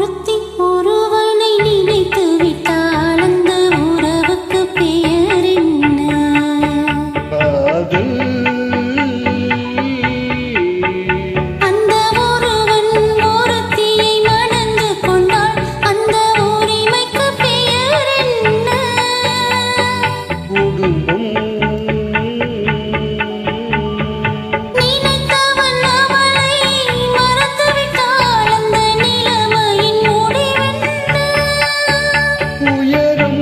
ஒருத்தி ஒருவனை நினைத்து விட்டால் அந்த உறவுக்கு பெயர் என்ன? காதல். அந்த ஒருவன் ஒருத்தியை மணந்து கொண்டால் அந்த உரிமைக்கு பெயர் என்ன? குடும்பம். நினைத்தவன் அவளை மறந்து விட்டால் அந்த நிலைமையின் முடிவென்ன? உயரம்.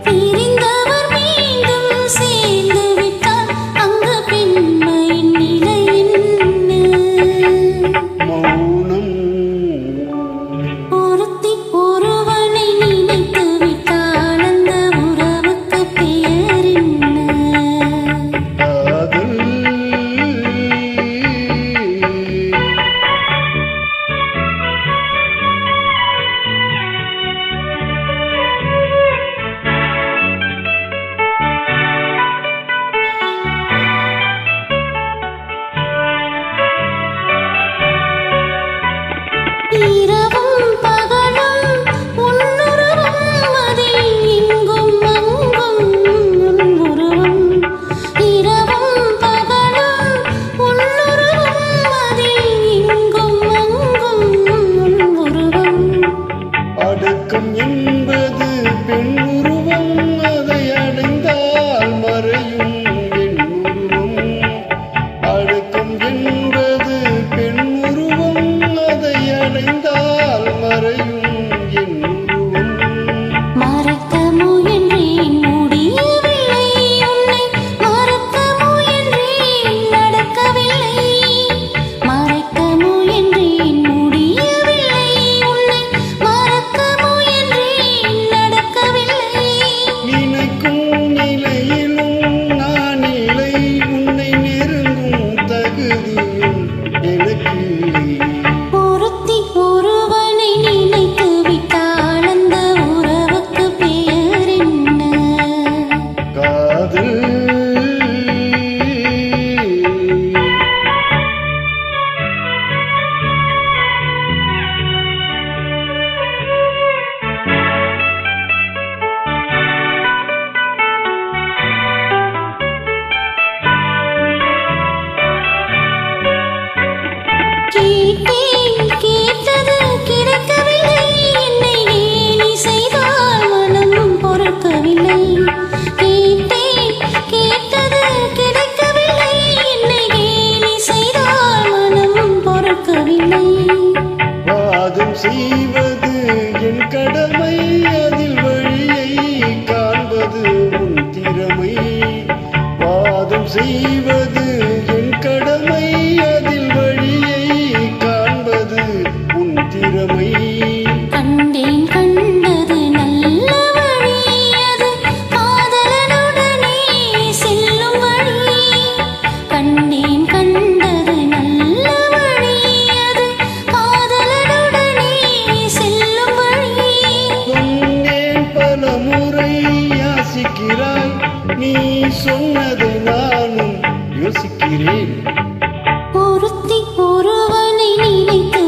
பிரிந்தவர் மீண்டும் சேர்ந்து விட்டால் அங்கு பெண்மையின் நிலை என்ன? மௌனம். ஒருத்தி ஒருவனை நினைத்து விட்டால் அந்த உறவுக்கு பெயர் என்ன? காதல். இரவும் பகலும் உன்னுருவம் அதில் எங்கும் அங்கும் உன் உருவம். இரவும் பகலும் உன்னுருவம் அதில் எங்கும் அங்கும் உன் உருவம். அடக்கம் என்பது பெண் உருவம், அதை அடைந்தால் மறையும் என் உருவம். அடக்கம் என்பது பெண் உருவம், அதை அடைந்தால் மறையும் என் உருவம். மறக்க முயன்றேன் முடியவில்லை உன்னை, மறக்க முயன்றேன் நடக்கவில்லை. மறைக்க முயன்றேன் முடியவில்லை உன்னை, மறக்க முயன்றேன் நடக்கவில்லை. நினைக்கும் நிலையிலும் நான் இல்லை, உன்னை நெருங்கும் தகுதியும் எனக்கில்லை. ஒருத்தி ஒருவனை நினைத்து விட்டால் அந்த உறவுக்கு பெயர் என்ன? காதல். கேட்டேன் கேட்டது கிடைக்கவில்லை, என்னை கேலி செய்தால் மனம் பொறுக்கவில்லை. கேட்டேன் கேட்டது கிடைக்கவில்லை, என்னை கேலி செய்தால் மனம் பொறுக்கவில்லை. வாதம் செய்வது என் கடமை, அதில் வழியை காண்பது உன் திறமை. வாதம் செய்வது என் கடமை, அதில் வழியை காண்பது உன் திறமை. கண்டேன் கண்டது நல்ல வழி, அது காதலனுடனே செல்லும் வழி. கண்டேன் கண்டது நல்ல வழி, அது காதலனுடனே செல்லும் வழி. சொன்னேன் பல முறை யாசிக்கிறாய், நீ சொன்னதை நானும் யோசிக்கிறேன். ஒருத்தி ஒருவனை நினைத்து